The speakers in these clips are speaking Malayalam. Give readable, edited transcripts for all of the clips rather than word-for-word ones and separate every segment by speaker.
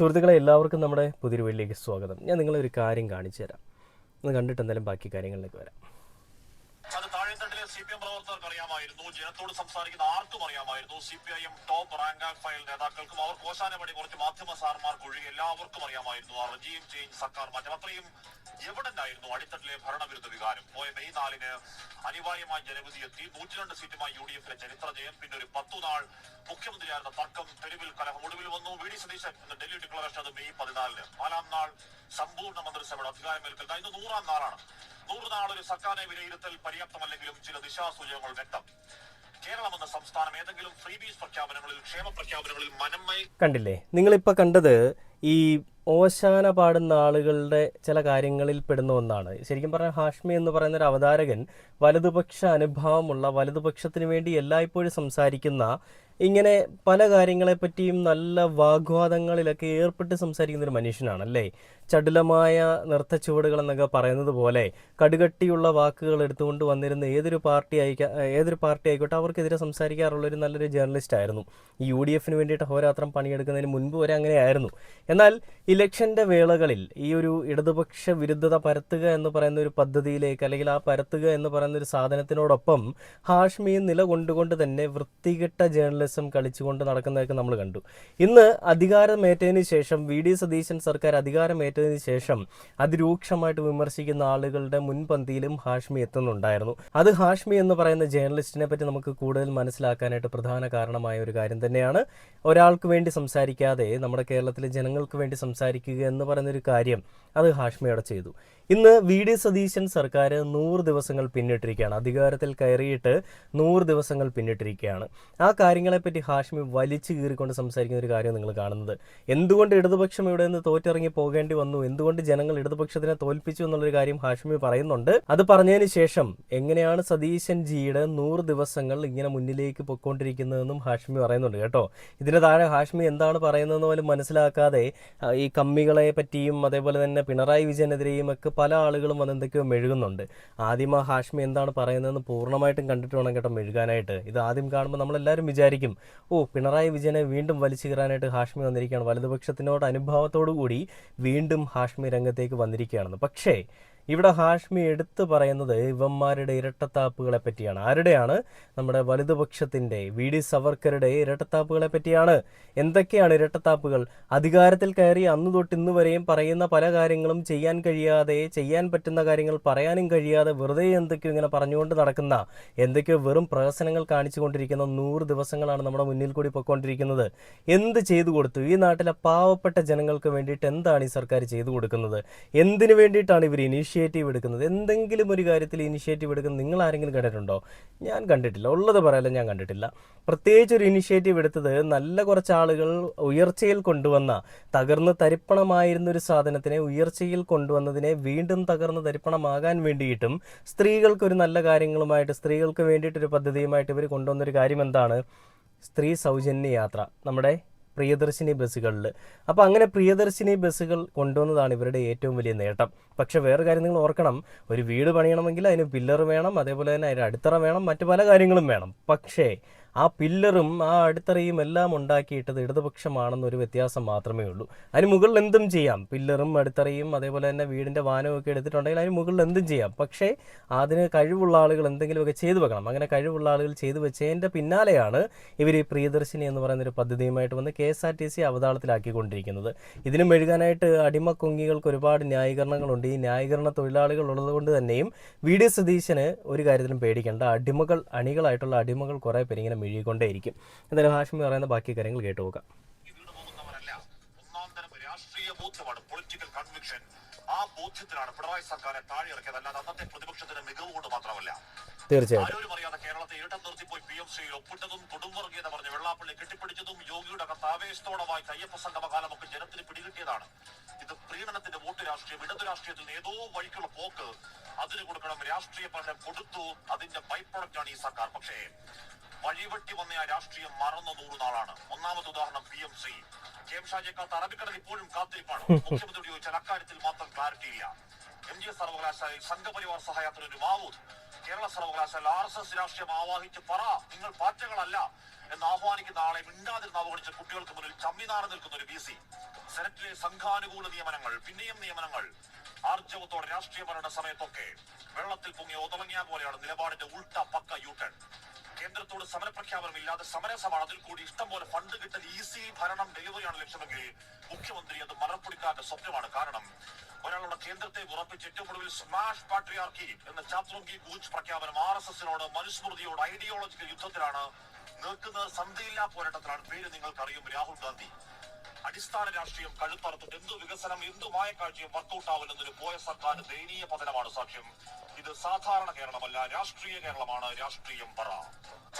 Speaker 1: സുഹൃത്തുക്കളെ എല്ലാവർക്കും നമ്മുടെ പുതിയൊരു വീട്ടിലേക്ക് സ്വാഗതം. ഞാൻ നിങ്ങളൊരു കാര്യം കാണിച്ചു തരാം. ഒന്ന് കണ്ടിട്ട് എന്തായാലും ബാക്കി കാര്യങ്ങളിലേക്ക് വരാം.
Speaker 2: അത് താഴെത്തട്ടിലെ CPM പ്രവർത്തകർക്ക് അറിയാമായിരുന്നു, ജനത്തോട് സംസാരിക്കുന്ന ആർക്കും അറിയാമായിരുന്നു. CPIM top rank and file നേതാക്കൾക്കും അവർ കോശാനപടി കുറച്ച് മാധ്യമ സാർമാർക്ക് ഒഴികെ എല്ലാവർക്കും അറിയാമായിരുന്നു ആ റെജീം ചേഞ്ച് സർക്കാർ മാറ്റം അത്രയും എവിഡന്റ് ആയിരുന്നു അടിത്തട്ടിലെ ഭരണവിരുദ്ധ വികാരം. പോയ മെയ് 4 അനിവാര്യമായ ജനവിധി എത്തി. 102 സീറ്റുമായി UDF-ലെ ചരിത്ര ജയം. പിന്നെ ഒരു 10 നാൾ മുഖ്യമന്ത്രിയായിരുന്ന തർക്കം, തെരുവിൽ കലഹം, ഒടുവിൽ വന്നു വി ഡി സതീശൻ എന്ന ഡൽഹി ഡിക്ലറേഷൻ. അത് മെയ് 14. 4-ാം നാൾ സമ്പൂർണ്ണ മന്ത്രിസഭയുടെ അധികാരമേൽക്കൽ. ഇന്ന് 100-ാം നാളാണ്. 100 നാൾ ഒരു സർക്കാരിനെ വിലയിരുത്തൽ പര്യാപ്തമല്ലെങ്കിലും ചില ദിശാസൂചകങ്ങൾ വ്യക്തം. കേരളം എന്ന സംസ്ഥാനം ഏതെങ്കിലും ഫ്രീബീസ് പ്രഖ്യാപനങ്ങളിൽ, ക്ഷേമ പ്രഖ്യാപനങ്ങളിൽ മനംമയ
Speaker 1: കണ്ടില്ലേ? നിങ്ങളിപ്പോൾ കണ്ടത് ഈ ഓശാന പാടുന്ന ആളുകളുടെ ചില കാര്യങ്ങളിൽ പെടുന്ന ഒന്നാണ്. ശരിക്കും പറഞ്ഞാൽ ഹാഷ്മി എന്ന് പറയുന്ന ഒരു അവതാരകൻ വലതുപക്ഷ അനുഭാവമുള്ള, വലതുപക്ഷത്തിന് വേണ്ടി എല്ലായ്പ്പോഴും സംസാരിക്കുന്ന, ഇങ്ങനെ പല കാര്യങ്ങളെപ്പറ്റിയും നല്ല വാഗ്വാദങ്ങളിലൊക്കെ ഏർപ്പെട്ട് സംസാരിക്കുന്ന ഒരു മനുഷ്യനാണ് അല്ലേ. ചടുലമായ നൃത്ത ചുവടുകൾ എന്നൊക്കെ പറയുന്നത് പോലെ കടുകട്ടിയുള്ള വാക്കുകൾ എടുത്തുകൊണ്ട് വന്നിരുന്ന ഏതൊരു പാർട്ടി ആയിക്കോട്ടെ അവർക്കെതിരെ സംസാരിക്കാറുള്ളൊരു നല്ലൊരു ജേർണലിസ്റ്റ് ആയിരുന്നു. ഈ UDF-ന് വേണ്ടിയിട്ട് അഹോരാത്രം പണിയെടുക്കുന്നതിന് മുൻപ് വരെ അങ്ങനെയായിരുന്നു. എന്നാൽ ഇലക്ഷൻ്റെ വേളകളിൽ ഈ ഒരു ഇടതുപക്ഷ വിരുദ്ധത പരത്തുക എന്ന് പറയുന്ന ഒരു പദ്ധതിയിലേക്ക്, അല്ലെങ്കിൽ ആ പരത്തുക എന്ന് പറയുന്ന ഒരു സാധനത്തിനോടൊപ്പം ഹാഷ്മിയും നിലകൊണ്ടുകൊണ്ട് തന്നെ വൃത്തികെട്ട ജേർണലിസം കളിച്ചുകൊണ്ട് നടക്കുന്നതൊക്കെ നമ്മൾ കണ്ടു. ഇന്ന് അധികാരമേറ്റതിന് ശേഷം, VD സതീശൻ സർക്കാർ അധികാരമേറ്റതിന് ശേഷം അതിരൂക്ഷമായിട്ട് വിമർശിക്കുന്ന ആളുകളുടെ മുൻപന്തിയിലും ഹാഷ്മി എത്തുന്നുണ്ടായിരുന്നു. അത് ഹാഷ്മി എന്ന് പറയുന്ന ജേർണലിസ്റ്റിനെ പറ്റി നമുക്ക് കൂടുതൽ മനസ്സിലാക്കാനായിട്ട് പ്രധാന കാരണമായ ഒരു കാര്യം തന്നെയാണ്. ഒരാൾക്ക് വേണ്ടി സംസാരിക്കാതെ നമ്മുടെ കേരളത്തിലെ ജനങ്ങൾക്ക് വേണ്ടി സംസാരിക്കുക എന്ന് പറയുന്നൊരു കാര്യം അത് ഹാഷ്മിയോടെ ചെയ്തു. ഇന്ന് VD സതീശൻ സർക്കാർ 100 ദിവസങ്ങൾ പിന്നിട്ടിരിക്കുകയാണ്. അധികാരത്തിൽ കയറിയിട്ട് 100 ദിവസങ്ങൾ പിന്നിട്ടിരിക്കുകയാണ്. ആ കാര്യങ്ങളെപ്പറ്റി ഹാഷ്മി വലിച്ചു കീറിക്കൊണ്ട് സംസാരിക്കുന്ന ഒരു കാര്യം നിങ്ങൾ കാണുന്നത്. എന്തുകൊണ്ട് ഇടതുപക്ഷം ഇവിടെ നിന്ന് തോറ്റിറങ്ങി പോകേണ്ടി വന്നു, എന്തുകൊണ്ട് ജനങ്ങൾ ഇടതുപക്ഷത്തിനെ തോൽപ്പിച്ചു എന്നുള്ളൊരു കാര്യം ഹാഷ്മി പറയുന്നുണ്ട്. അത് പറഞ്ഞതിന് ശേഷം എങ്ങനെയാണ് സതീശൻ ജിയുടെ 100 ദിവസങ്ങൾ ഇങ്ങനെ മുന്നിലേക്ക് പൊയ്ക്കൊണ്ടിരിക്കുന്നതെന്നും ഹാഷ്മി പറയുന്നുണ്ട് കേട്ടോ. ഇതിന് താഴെ ഹാഷ്മി എന്താണ് പറയുന്നതെന്ന് പോലും മനസ്സിലാക്കാതെ ഈ കമ്മികളെ പറ്റിയും അതേപോലെ തന്നെ പിണറായി വിജയനെതിരെയും ഒക്കെ പല ആളുകളും വന്ന് എന്തൊക്കെയോ മെഴുകുന്നുണ്ട്. ആദ്യം ആ ഹാഷ്മി എന്താണ് പറയുന്നതെന്ന് പൂർണ്ണമായിട്ടും കണ്ടിട്ട് വേണം കേട്ടോ മെഴുകാനായിട്ട്. ഇത് ആദ്യം കാണുമ്പോൾ നമ്മളെല്ലാവരും വിചാരിക്കും, പിണറായി വിജയനെ വീണ്ടും വലിച്ചു കീറാനായിട്ട് ഹാഷ്മി വന്നിരിക്കുകയാണ്, വലതുപക്ഷത്തിനോട് അനുഭാവത്തോടു കൂടി വീണ്ടും ഹാഷ്മി രംഗത്തേക്ക് വന്നിരിക്കുകയാണെന്ന്. പക്ഷേ ഇവിടെ ഹാഷ്മി എടുത്തു പറയുന്നത് ഇവന്മാരുടെ ഇരട്ടത്താപ്പുകളെ പറ്റിയാണ്. ആരുടെയാണ്? നമ്മുടെ വലതുപക്ഷത്തിൻ്റെ VD സവർക്കറുടെ ഇരട്ടത്താപ്പുകളെ പറ്റിയാണ്. എന്തൊക്കെയാണ് ഇരട്ടത്താപ്പുകൾ? അധികാരത്തിൽ കയറി അന്ന് തൊട്ട് ഇന്ന് വരെയും പറയുന്ന പല കാര്യങ്ങളും ചെയ്യാൻ കഴിയാതെ, ചെയ്യാൻ പറ്റുന്ന കാര്യങ്ങൾ പറയാനും കഴിയാതെ വെറുതെ എന്തൊക്കെയോ ഇങ്ങനെ പറഞ്ഞുകൊണ്ട് നടക്കുന്ന, എന്തൊക്കെയോ വെറും പ്രഹസനങ്ങൾ കാണിച്ചുകൊണ്ടിരിക്കുന്ന 100 ദിവസങ്ങളാണ് നമ്മുടെ മുന്നിൽ കൂടി പൊയ്ക്കൊണ്ടിരിക്കുന്നത്. എന്ത് ചെയ്തു കൊടുത്തു? ഈ നാട്ടിലെ പാവപ്പെട്ട ജനങ്ങൾക്ക് വേണ്ടിയിട്ട് എന്താണ് ഈ സർക്കാർ ചെയ്തു കൊടുക്കുന്നത്? എന്തിനു വേണ്ടിയിട്ടാണ് ഇവർ ഇനീഷ്യേറ്റീവ് എടുക്കുന്നത്? എന്തെങ്കിലും ഒരു കാര്യത്തിൽ ഇനിഷ്യേറ്റീവ് എടുക്കുന്നത് നിങ്ങൾ ആരെങ്കിലും കണ്ടിട്ടുണ്ടോ? ഞാൻ കണ്ടിട്ടില്ല. ഉള്ളത് പറയാലോ, ഞാൻ കണ്ടിട്ടില്ല. പ്രത്യേകിച്ച് ഒരു ഇനിഷ്യേറ്റീവ് എടുത്തത് നല്ല കുറച്ച് ആളുകൾ ഉയർച്ചയിൽ കൊണ്ടുവന്ന, തകർന്ന് തരിപ്പണമായിരുന്ന ഒരു സാധനത്തിനെ ഉയർച്ചയിൽ കൊണ്ടുവന്നതിനെ വീണ്ടും തകർന്ന് തരിപ്പണമാകാൻ വേണ്ടിയിട്ടും സ്ത്രീകൾക്കൊരു നല്ല കാര്യങ്ങളുമായിട്ട്, സ്ത്രീകൾക്ക് വേണ്ടിയിട്ടൊരു പദ്ധതിയുമായിട്ട് ഇവർ കൊണ്ടുവന്നൊരു കാര്യം എന്താണ്? സ്ത്രീ സൗജന്യ യാത്ര നമ്മുടെ പ്രിയദർശിനി ബസ്സുകളിൽ. അപ്പോൾ അങ്ങനെ പ്രിയദർശിനി ബസ്സുകൾ കൊണ്ടുവന്നതാണ് ഇവരുടെ ഏറ്റവും വലിയ നേട്ടം. പക്ഷേ വേറെ കാര്യം നിങ്ങൾ ഓർക്കണം, ഒരു വീട് പണിയണമെങ്കിൽ അതിന് പില്ലർ വേണം, അതേപോലെ തന്നെ അതിന് അടിത്തറ വേണം, മറ്റു പല കാര്യങ്ങളും വേണം. പക്ഷേ ആ പില്ലറും ആ അടിത്തറയും എല്ലാം ഉണ്ടാക്കിയിട്ടത് ഇടതുപക്ഷമാണെന്നൊരു വ്യത്യാസം മാത്രമേ ഉള്ളൂ. അതിന് മുകളിൽ എന്തും ചെയ്യാം. പില്ലറും അടിത്തറയും അതേപോലെ തന്നെ വീടിൻ്റെ വാനമൊക്കെ എടുത്തിട്ടുണ്ടെങ്കിൽ അതിന് മുകളിൽ എന്തും ചെയ്യാം. പക്ഷേ അതിന് കഴിവുള്ള ആളുകൾ എന്തെങ്കിലുമൊക്കെ ചെയ്തു വെക്കണം. അങ്ങനെ കഴിവുള്ള ആളുകൾ ചെയ്തു വെച്ചതിൻ്റെ പിന്നാലെയാണ് ഇവർ ഈ പ്രിയദർശിനി എന്ന് പറയുന്നൊരു പദ്ധതിയുമായിട്ട് വന്ന് KSRTC അവതാളത്തിലാക്കിക്കൊണ്ടിരിക്കുന്നത്. ഇതിന് മെഴുകാനായിട്ട് അടിമക്കൊങ്ങികൾക്ക് ഒരുപാട് ന്യായീകരണങ്ങളുണ്ട്. ഈ ന്യായീകരണ തൊഴിലാളികൾ ഉള്ളതുകൊണ്ട് തന്നെയും VD സതീശന് ഒരു കാര്യത്തിലും പേടിക്കേണ്ട. അണികളായിട്ടുള്ള അടിമകൾ കുറേ പേര് ഇങ്ങനെ മെഴുകിക്കൊണ്ടേയിരിക്കും. എന്തായാലും ഹാഷ്മി പറയുന്ന ബാക്കി കാര്യങ്ങൾ കേട്ടു നോക്കാം.
Speaker 2: ആ ബോധ്യത്തിലാണ് പിണറായി സർക്കാരെ താഴെ ഇറക്കിയത്, അല്ലാതെ അന്നത്തെ പ്രതിപക്ഷത്തിന്റെ മികവ് കൊണ്ട് മാത്രമല്ല.
Speaker 1: തീർച്ചയായിട്ടും
Speaker 2: ആരോരും അറിയാതെ കേരളത്തെ ഇരട്ടം നിർത്തിപ്പോയി PMCയിൽ ഒപ്പിട്ടതും കൊടുംവർഗീയത പറഞ്ഞ് വെള്ളാപ്പള്ളി കെട്ടിപ്പിടിച്ചതും യോഗിയുടെ കത്ത് ആവേശത്തോടമായി അയ്യപ്പ സംഗമകാലമൊക്കെ ജനത്തിന് പിടികിട്ടിയതാണ്. ഇത് പ്രീണനത്തിന്റെ വോട്ട് രാഷ്ട്രീയം, ഇടതു രാഷ്ട്രീയത്തിൽ ഏതോ വഴിക്കുള്ള പോക്ക്, അതിന് കൊടുക്കണം രാഷ്ട്രീയ പക്ഷം കൊടുത്തു. അതിന്റെ ബൈ പ്രൊഡക്റ്റാണ് ഈ സർക്കാർ. പക്ഷേ വഴിവെട്ടി വന്ന ആ രാഷ്ട്രീയം മറന്ന 100 നാളാണ്. ഒന്നാമത്തെ ഉദാഹരണം PMC. KM ഷാജിയെക്കാലത്ത് അറബിക്കടൽ ഇപ്പോഴും കാത്തിരിപ്പാണ്. മുഖ്യമന്ത്രിയോട് ചോദിച്ചാൽ അക്കാര്യത്തിൽ മാത്രം ക്ലാരിറ്റി ഇല്ല. MGS സർവകലാശാലയിൽ സംഘപരിവാർ സഹായത്തിനൊരു മാവൂദ്. കേരള സർവകലാശാല RSS രാഷ്ട്രീയം ആവാഹിച്ച് പറ, നിങ്ങൾ പാറ്റകളല്ല, എന്ന് ആഹ്വാനിക്കുന്ന ആളെ മിണ്ടാതിരുന്ന് അവഗണിച്ച കുട്ടികൾക്ക് മുന്നിൽ ചമ്മിനാറ് നിൽക്കുന്ന ഒരു VC. സെനറ്റിലെ സംഘാനുകൂല നിയമനങ്ങൾ, പിന്നെയും നിയമനങ്ങൾ, ആർജവത്തോടെ രാഷ്ട്രീയ ഭരണ സമയത്തൊക്കെ വെള്ളത്തിൽ പൊങ്ങി ഒതുങ്ങിയ പോലെയാണ് നിലപാടിന്റെ ഉൾട്ട പക്ക യൂട്ടേൺ. കേന്ദ്രത്തോട് സമരപ്രഖ്യാപനമില്ലാതെ സമരസമാണ്. അതിൽ കൂടി ഇഷ്ടം പോലെ ഫണ്ട് കിട്ടൽ, ഈസി ഭരണം, ഡെലിവറിയാണ് ലക്ഷ്യമെങ്കിൽ മുഖ്യമന്ത്രി അത് മറപ്പൊടിക്കാത്ത സ്വപ്നമാണ്. കാരണം ഒരാളുടെ കേന്ദ്രത്തെ ഉറപ്പിച്ച് ഏറ്റവും ഒടുവിൽ സ്മാഷ് പാട്രിയാർക്കി എന്ന ചാത്രോങ്കി ഗൂജ് പ്രഖ്യാപനം RSSനോട്, മനുസ്മൃതിയോട് ഐഡിയോളജിക്കൽ യുദ്ധത്തിലാണ് നിൽക്കുന്നത്. സന്ധിയില്ലാ പോരാട്ടത്തിലാണ്. പേര് നിങ്ങൾക്കറിയും, രാഹുൽ ഗാന്ധി. അടിസ്ഥാന രാഷ്ട്രീയം കഴുത്തറുത്തിട്ട് എന്തു വികസനം, എന്തു മായക്കാഴ്ചയും വർക്കൗട്ട് ആവില്ലെന്നൊരു പോയ സർക്കാർ ദയനീയ പതനമാണ് സാക്ഷ്യം. ഇത് സാധാരണ കേരളമല്ല, രാഷ്ട്രീയ കേരളമാണ്. രാഷ്ട്രീയം പറ.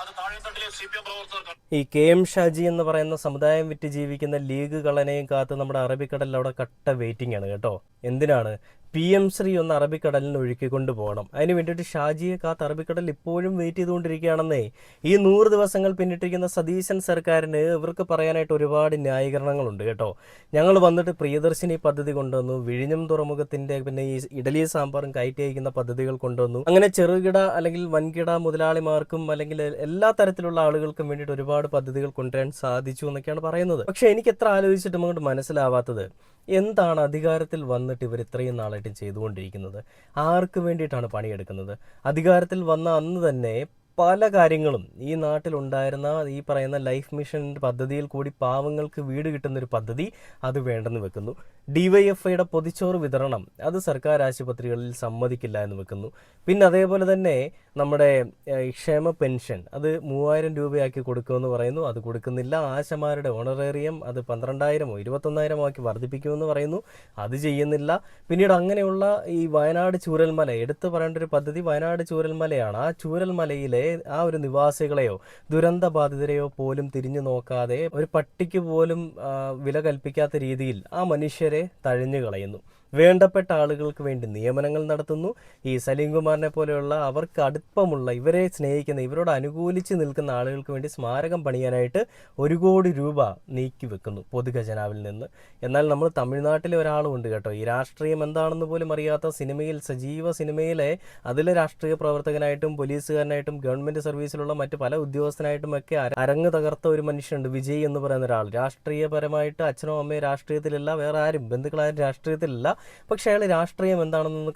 Speaker 2: അത് താഴെത്തട്ടിലെ CPM പ്രവർത്തകർ.
Speaker 1: ഈ KM ഷാജി എന്ന് പറയുന്ന സമുദായം വിറ്റ് ജീവിക്കുന്ന ലീഗ് കളനെയും കാത്ത് നമ്മുടെ അറബിക്കടലിൽ അവിടെ കട്ട വെയിറ്റിംഗ് ആണ് കേട്ടോ. എന്തിനാണ്? PM ശ്രീ ഒന്ന് അറബിക്കടലിന് ഒഴുക്കിക്കൊണ്ട് പോകണം. അതിന് വേണ്ടിയിട്ട് ഷാജിയെ കാത്ത് അറബിക്കടലിൽ ഇപ്പോഴും വെയിറ്റ് ചെയ്തുകൊണ്ടിരിക്കുകയാണെന്നേ. ഈ 100 ദിവസങ്ങൾ പിന്നിട്ടിരിക്കുന്ന സതീശൻ സർക്കാരിന് ഇവർക്ക് പറയാനായിട്ട് ഒരുപാട് ന്യായീകരണങ്ങളുണ്ട് കേട്ടോ. ഞങ്ങൾ വന്നിട്ട് പ്രിയദർശിനി പദ്ധതി കൊണ്ടുവന്നു, വിഴിഞ്ഞം തുറമുഖത്തിന്റെ പിന്നെ ഈ ഇഡലി സാമ്പാറും കയറ്റി അയക്കുന്ന പദ്ധതികൾ കൊണ്ടുവന്നു. അങ്ങനെ ചെറുകിട അല്ലെങ്കിൽ വൻകിട മുതലാളിമാർക്കും അല്ലെങ്കിൽ എല്ലാ തരത്തിലുള്ള ആളുകൾക്കും വേണ്ടിയിട്ട് ഒരുപാട് പദ്ധതികൾ കൊണ്ടുവരാൻ സാധിച്ചു എന്നൊക്കെയാണ് പറയുന്നത്. പക്ഷെ എനിക്ക് എത്ര ആലോചിച്ചിട്ടും അങ്ങോട്ട് മനസ്സിലാവാത്തത്, എന്താണ് അധികാരത്തിൽ വന്നിട്ട് ഇവർ ഇത്രയും നാളായിട്ട് ചെയ്തുകൊണ്ടിരിക്കുന്നത്? ആർക്ക് വേണ്ടിയിട്ടാണ് പണിയെടുക്കുന്നത്? അധികാരത്തിൽ വന്ന അന്ന് തന്നെ പല കാര്യങ്ങളും ഈ നാട്ടിലുണ്ടായിരുന്ന ഈ പറയുന്ന ലൈഫ് മിഷൻ പദ്ധതിയിൽ കൂടി പാവങ്ങൾക്ക് വീട് കിട്ടുന്നൊരു പദ്ധതി അത് വേണ്ടെന്ന് വെക്കുന്നു. DYFIയുടെ പൊതിച്ചോറ് വിതരണം അത് സർക്കാർ ആശുപത്രികളിൽ സമ്മതിക്കില്ല എന്ന് വെക്കുന്നു. പിന്നെ അതേപോലെ തന്നെ നമ്മുടെ ക്ഷേമ പെൻഷൻ അത് 3000 രൂപയാക്കി കൊടുക്കുമെന്ന് പറയുന്നു. അത് കൊടുക്കുന്നില്ല. ആശമാരുടെ ഓണറേറിയം അത് 12,000 21,000 ആക്കി വർദ്ധിപ്പിക്കുമെന്ന് പറയുന്നു. അത് ചെയ്യുന്നില്ല. പിന്നീട് അങ്ങനെയുള്ള ഈ വയനാട് ചൂരൽമല എടുത്തു പറയേണ്ട ഒരു പദ്ധതി വയനാട് ചൂരൽമലയാണ്. ആ ചൂരൽമലയിലെ ആ ഒരു നിവാസികളെയോ ദുരന്ത ബാധിതരെയോ പോലും തിരിഞ്ഞു നോക്കാതെ ഒരു പട്ടിക്ക് പോലും വില കൽപ്പിക്കാത്ത രീതിയിൽ ആ മനുഷ്യരെ തഴഞ്ഞു കളയുന്നു. വേണ്ടപ്പെട്ട ആളുകൾക്ക് വേണ്ടി നിയമനങ്ങൾ നടത്തുന്നു. ഈ സലീം കുമാറിനെ പോലെയുള്ള അവർക്ക് അടുപ്പമുള്ള, ഇവരെ സ്നേഹിക്കുന്ന, ഇവരോട് അനുകൂലിച്ച് നിൽക്കുന്ന ആളുകൾക്ക് വേണ്ടി സ്മാരകം പണിയാനായിട്ട് 1 കോടി രൂപ നീക്കി വെക്കുന്നു പൊതുഖജനാവിൽ നിന്ന്. എന്നാൽ നമ്മൾ തമിഴ്നാട്ടിലെ ഒരാളുമുണ്ട് കേട്ടോ, ഈ രാഷ്ട്രീയം എന്താണെന്ന് പോലും അറിയാത്ത സിനിമയിൽ, സജീവ സിനിമയിലെ അതിലെ രാഷ്ട്രീയ പ്രവർത്തകനായിട്ടും പോലീസുകാരനായിട്ടും ഗവൺമെന്റ് സർവീസിലുള്ള മറ്റ് പല ഉദ്യോഗസ്ഥനായിട്ടും ഒക്കെ അരങ്ങ് തകർത്ത ഒരു മനുഷ്യനുണ്ട്, വിജയ് എന്ന് പറയുന്ന ഒരാൾ. രാഷ്ട്രീയപരമായിട്ട് അച്ഛനോ അമ്മയോ രാഷ്ട്രീയത്തിലില്ല, വേറെ ആരും ബന്ധുക്കളാരും രാഷ്ട്രീയത്തിലില്ല. പക്ഷേ അയാൾ രാഷ്ട്രീയം എന്താണെന്നൊന്ന്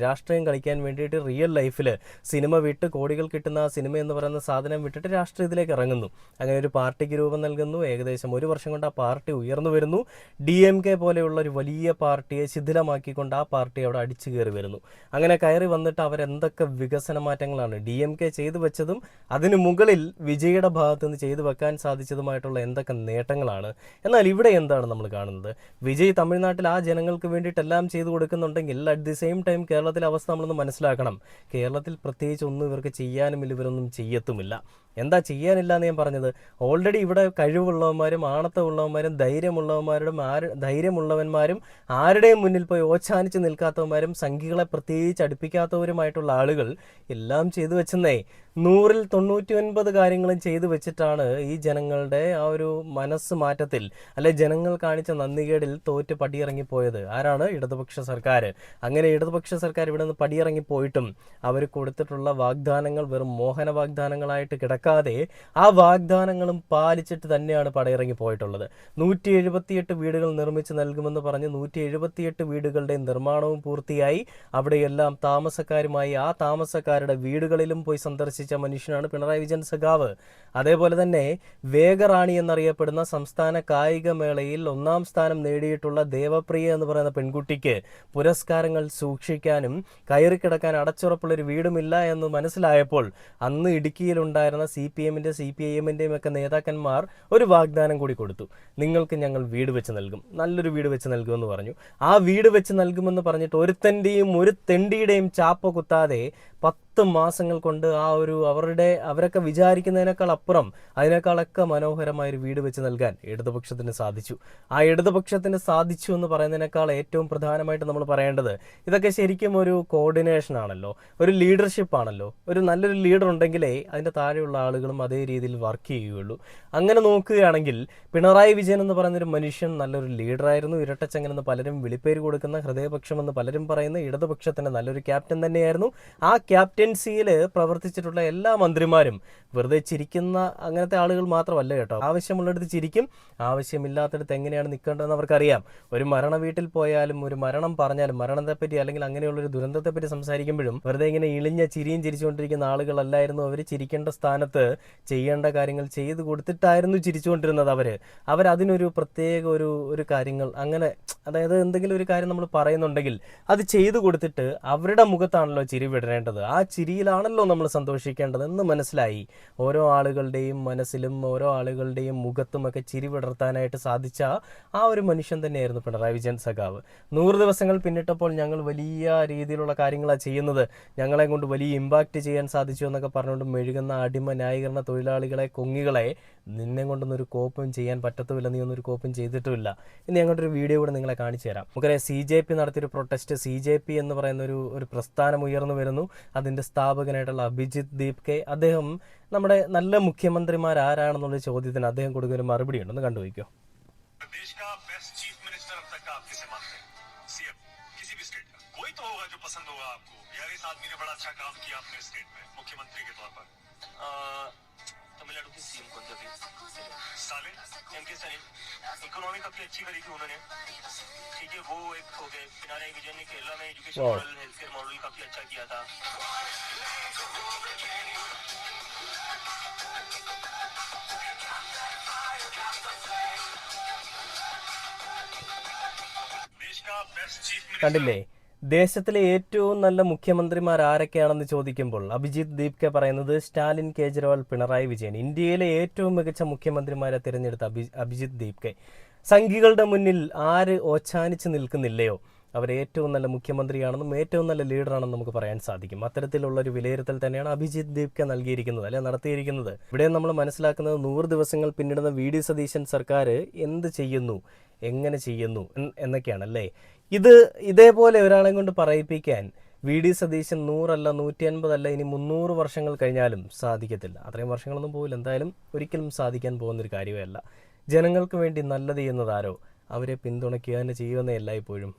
Speaker 1: രാഷ്ട്രീയം കളിക്കാൻ വേണ്ടിയിട്ട് റിയൽ ലൈഫിൽ സിനിമ വിട്ട് കോടികൾ കിട്ടുന്ന ആ സിനിമ എന്ന് പറയുന്ന സാധനം വിട്ടിട്ട് രാഷ്ട്രീയത്തിലേക്ക് ഇറങ്ങുന്നു. അങ്ങനെ ഒരു പാർട്ടിക്ക് രൂപം നൽകുന്നു. ഏകദേശം 1 വർഷം കൊണ്ട് ആ പാർട്ടി ഉയർന്നു വരുന്നു. DMK പോലെയുള്ള ഒരു വലിയ പാർട്ടിയെ ശിഥിലമാക്കിക്കൊണ്ട് ആ പാർട്ടി അവിടെ അടിച്ചു കയറി വരുന്നു. അങ്ങനെ കയറി വന്നിട്ട് അവരെന്തൊക്കെ വികസന മാറ്റങ്ങളാണ് DMK ചെയ്തു വെച്ചതും അതിന് മുകളിൽ വിജയുടെ ഭാഗത്ത് നിന്ന് ചെയ്തു വെക്കാൻ സാധിച്ചതുമായിട്ടുള്ള എന്തൊക്കെ നേട്ടങ്ങളാണ്. എന്നാൽ ഇവിടെ എന്താണ് നമ്മൾ കാണുന്നത്? വിജയ് തമിഴ്നാട്ടിൽ ആ ജനങ്ങൾക്ക് വേണ്ടിയിട്ട് എല്ലാം ചെയ്തു കൊടുക്കുന്നുണ്ടെങ്കിൽ അറ്റ് ദി സെയിം ടൈം കേരളത്തിലെ അവസ്ഥ നമ്മളൊന്ന് മനസ്സിലാക്കണം. കേരളത്തിൽ പ്രത്യേകിച്ച് ഒന്നും ഇവർക്ക് ചെയ്യാനുമില്ല, ഇവരൊന്നും ചെയ്യത്തുമില്ല. എന്താ ചെയ്യാനില്ല എന്ന് ഞാൻ പറഞ്ഞത്? ഓൾറെഡി ഇവിടെ കഴിവുള്ളവന്മാരും ആണത്തമുള്ളവന്മാരും ധൈര്യമുള്ളവന്മാരും ആരുടെയും മുന്നിൽ പോയി ഓച്ചാനിച്ച് നിൽക്കാത്തവന്മാരും സംഖ്യകളെ പ്രത്യേകിച്ച് അടുപ്പിക്കാത്തവരുമായിട്ടുള്ള ആളുകൾ എല്ലാം ചെയ്തു വെച്ചെന്നേ. 100ൽ 99 കാര്യങ്ങളും ചെയ്തു വെച്ചിട്ടാണ് ഈ ജനങ്ങളുടെ ആ ഒരു മനസ്സ് മാറ്റത്തിൽ അല്ലെ ജനങ്ങൾ കാണിച്ച നന്ദികേടിൽ തോറ്റ് പടിയിറങ്ങിപ്പോയത്. ആരാണ്? ഇടതുപക്ഷ സർക്കാർ. അങ്ങനെ ഇടതുപക്ഷ സർക്കാർ ഇവിടെ നിന്ന് പടിയിറങ്ങിപ്പോയിട്ടും അവർ കൊടുത്തിട്ടുള്ള വാഗ്ദാനങ്ങൾ വെറും മോഹന വാഗ്ദാനങ്ങളായിട്ട് കിടക്കാതെ ആ വാഗ്ദാനങ്ങളും പാലിച്ചിട്ട് തന്നെയാണ് പടിയിറങ്ങി പോയിട്ടുള്ളത്. 178 വീടുകൾ നിർമ്മിച്ച് നൽകുമെന്ന് പറഞ്ഞ് 178 വീടുകളുടെ നിർമ്മാണവും പൂർത്തിയായി. അവിടെയെല്ലാം താമസക്കാരുമായി ആ താമസക്കാരുടെ വീടുകളിലും പോയി സന്ദർശിച്ച മനുഷ്യനാണ് പിണറായി വിജയൻ സഖാവ്. അതേപോലെ തന്നെ വേഗറാണി എന്നറിയപ്പെടുന്ന സംസ്ഥാന കായിക മേളയിൽ 1ാം സ്ഥാനം നേടിയിട്ടുള്ള ദേവപ്രിയ എന്ന് പറയുന്ന പെൺകുട്ടിക്ക് പുരസ്കാരങ്ങൾ സൂക്ഷിക്കാനും കയറിക്കിടക്കാൻ അടച്ചുറപ്പുള്ളൊരു വീടുമില്ല എന്ന് മനസ്സിലായപ്പോൾ അന്ന് ഇടുക്കിയിലുണ്ടായിരുന്ന CPMന്റെ CPIMന്റെയും ഒക്കെ നേതാക്കന്മാർ ഒരു വാഗ്ദാനം കൂടി കൊടുത്തു. നിങ്ങൾക്ക് ഞങ്ങൾ വീട് വെച്ച് നൽകും, നല്ലൊരു വീട് വെച്ച് നൽകുമെന്ന് പറഞ്ഞു. ആ വീട് വെച്ച് നൽകുമെന്ന് പറഞ്ഞിട്ട് ഒരുത്തൻ്റെയും ഒരു തെണ്ടിയുടെയും ചാപ്പ കുത്താതെ 10 മാസങ്ങൾ കൊണ്ട് അവരൊക്കെ വിചാരിക്കുന്നതിനേക്കാൾ അപ്പുറം അതിനേക്കാളൊക്കെ മനോഹരമായൊരു വീട് വെച്ച് നൽകാൻ ഇടതുപക്ഷത്തിന് സാധിച്ചു. ആ ഇടതുപക്ഷത്തിന് സാധിച്ചു എന്ന് പറയുന്നതിനേക്കാൾ ഏറ്റവും പ്രധാനമായിട്ട് നമ്മൾ പറയേണ്ടത് ഇതൊക്കെ ശരിക്കും ഒരു കോർഡിനേഷൻ ആണല്ലോ, ഒരു ലീഡർഷിപ്പ് ആണല്ലോ. ഒരു നല്ലൊരു ലീഡർ ഉണ്ടെങ്കിലേ അതിൻ്റെ താഴെയുള്ള ആളുകളും അതേ രീതിയിൽ വർക്ക് ചെയ്യുകയുള്ളൂ. അങ്ങനെ നോക്കുകയാണെങ്കിൽ പിണറായി വിജയൻ എന്ന് പറയുന്നൊരു മനുഷ്യൻ നല്ലൊരു ലീഡറായിരുന്നു. ഇരട്ടച്ചങ്ങനെന്ന് പലരും വിളിപ്പേര് കൊടുക്കുന്ന, ഹൃദയപക്ഷം എന്ന് പലരും പറയുന്ന ഇടതുപക്ഷത്തിൻ്റെ നല്ലൊരു ക്യാപ്റ്റൻ തന്നെയായിരുന്നു. ആ ക്യാപ്റ്റൻസിയിൽ പ്രവർത്തിച്ചിട്ടുള്ള എല്ലാ മന്ത്രിമാരും വെറുതെ ചിരിക്കുന്ന അങ്ങനത്തെ ആളുകൾ മാത്രമല്ല കേട്ടോ. ആവശ്യമുള്ളിടത്ത് ചിരിക്കും, ആവശ്യമില്ലാത്തടത്ത് എങ്ങനെയാണ് നിൽക്കേണ്ടതെന്ന് അവർക്കറിയാം. ഒരു മരണ വീട്ടിൽ പോയാലും ഒരു മരണം പറഞ്ഞാലും മരണത്തെപ്പറ്റി അല്ലെങ്കിൽ അങ്ങനെയുള്ളൊരു ദുരന്തത്തെപ്പറ്റി സംസാരിക്കുമ്പോഴും വെറുതെ ഇങ്ങനെ ഇളിഞ്ഞ ചിരിയും ചിരിച്ചുകൊണ്ടിരിക്കുന്ന ആളുകളല്ലായിരുന്നു അവർ. ചിരിക്കേണ്ട സ്ഥാനത്ത് ചെയ്യേണ്ട കാര്യങ്ങൾ ചെയ്തു കൊടുത്തിട്ടായിരുന്നു ചിരിച്ചുകൊണ്ടിരുന്നത് അവരതിനൊരു പ്രത്യേക ഒരു കാര്യങ്ങൾ അങ്ങനെ, അതായത് എന്തെങ്കിലും ഒരു കാര്യം നമ്മൾ പറയുന്നുണ്ടെങ്കിൽ അത് ചെയ്തു കൊടുത്തിട്ട് അവരുടെ മുഖത്താണല്ലോ ചിരി വിടരേണ്ടത്. ആ ചിരിയിലാണല്ലോ നമ്മൾ സന്തോഷിക്കേണ്ടതെന്ന് മനസ്സിലായി. ഓരോ ആളുകളുടെയും മനസ്സിലും ഓരോ ആളുകളുടെയും മുഖത്തുമൊക്കെ ചിരി വിടർത്താനായിട്ട് സാധിച്ച ആ ഒരു മനുഷ്യൻ തന്നെയായിരുന്നു പിണറായി വിജയൻ സഖാവ്. 100 ദിവസങ്ങൾ പിന്നിട്ടപ്പോൾ ഞങ്ങൾ വലിയ രീതിയിലുള്ള കാര്യങ്ങളാണ് ചെയ്യുന്നത്, ഞങ്ങളെ കൊണ്ട് വലിയ ഇമ്പാക്റ്റ് ചെയ്യാൻ സാധിച്ചു എന്നൊക്കെ പറഞ്ഞുകൊണ്ട് മെഴുകുന്ന അടിമ ന്യായീകരണ തൊഴിലാളികളെ, കൊങ്ങികളെ, നിന്നെ കൊണ്ടൊന്നും ഒരു കോപ്പും ചെയ്യാൻ പറ്റത്തുമില്ല, നീ ഒന്നൊരു കോപ്പും ചെയ്തിട്ടുമില്ല. ഇനി ഞങ്ങളുടെ ഒരു വീഡിയോ കൂടെ നിങ്ങളെ കാണിച്ചു തരാം. നമുക്കറിയാം CJP നടത്തിയൊരു പ്രൊട്ടസ്റ്റ്, CJP എന്ന് പറയുന്ന ഒരു പ്രസ്ഥാനം ഉയർന്നു വരുന്നു. അതിൻ്റെ സ്ഥാപകനായിട്ടുള്ള അഭിജിത്ത് ദീപ്കെ, അദ്ദേഹം നമ്മുടെ നല്ല മുഖ്യമന്ത്രിമാർ ആരാണെന്നുള്ള ചോദ്യത്തിന് അദ്ദേഹം കൊടുക്കുന്ന ഒരു മറുപടി ഉണ്ടെന്ന് കണ്ടുപോയിക്കോ.
Speaker 2: देश का बेस्ट चीफ मिनिस्टर अब तक का आप किसे मानते हैं? सीएम किसी भी स्टेट का कोई तो होगा जो पसंद होगा आपको, यार इस आदमी ने बड़ा अच्छा काम किया अपने स्टेट में मुख्यमंत्री के तौर पर। तमिलनाडु के सीएम कौन थे? Stalin, MK Stalin. इकोनॉमी काफी अच्छी करी थी उन्होंने, ठीक है, वो एक हो गए। पिनाराई विजयन ने केरला में education model, health care model काफी अच्छा किया था।
Speaker 1: കണ്ടില്ലേ, ദേശത്തിലെ ഏറ്റവും നല്ല മുഖ്യമന്ത്രിമാർ ആരൊക്കെയാണെന്ന് ചോദിക്കുമ്പോൾ അഭിജിത്ത് ദീപ്കെ പറയുന്നത് സ്റ്റാലിൻ, കേജ്രിവാൾ, പിണറായി വിജയൻ. ഇന്ത്യയിലെ ഏറ്റവും മികച്ച മുഖ്യമന്ത്രിമാരെ തിരഞ്ഞെടുത്ത അഭിജിത്ത് ദീപ്കെ. സംഘികളുടെ മുന്നിൽ ആര് ഓച്ചാനിച്ച് നിൽക്കുന്നില്ലയോ അവർ ഏറ്റവും നല്ല മുഖ്യമന്ത്രിയാണെന്നും ഏറ്റവും നല്ല ലീഡറാണെന്നും നമുക്ക് പറയാൻ സാധിക്കും. അത്തരത്തിലുള്ളൊരു വിലയിരുത്തൽ തന്നെയാണ് അഭിജിത്ത് ദീപ്കെ നൽകിയിരിക്കുന്നത്, അല്ലെ നടത്തിയിരിക്കുന്നത്. ഇവിടെ നമ്മൾ മനസ്സിലാക്കുന്നത് 100 ദിവസങ്ങൾ പിന്നിടുന്ന VD സതീശൻ സർക്കാർ എന്ത് ചെയ്യുന്നു, എങ്ങനെ ചെയ്യുന്നു എന്നൊക്കെയാണ് അല്ലേ. ഇതേപോലെ ഒരാളെ കൊണ്ട് പറയിപ്പിക്കാൻ VD സതീശൻ 100 അല്ല 150 അല്ല ഇനി 300 വർഷങ്ങൾ കഴിഞ്ഞാലും സാധിക്കത്തില്ല. അത്രയും വർഷങ്ങളൊന്നും പോകില്ല, എന്തായാലും ഒരിക്കലും സാധിക്കാൻ പോകുന്നൊരു കാര്യമല്ല. ജനങ്ങൾക്ക് വേണ്ടി നല്ലത് ചെയ്യുന്നതാരോ അവരെ പിന്തുണയ്ക്കുക തന്നെ ചെയ്യുമെന്നേ എല്ലായ്പ്പോഴും.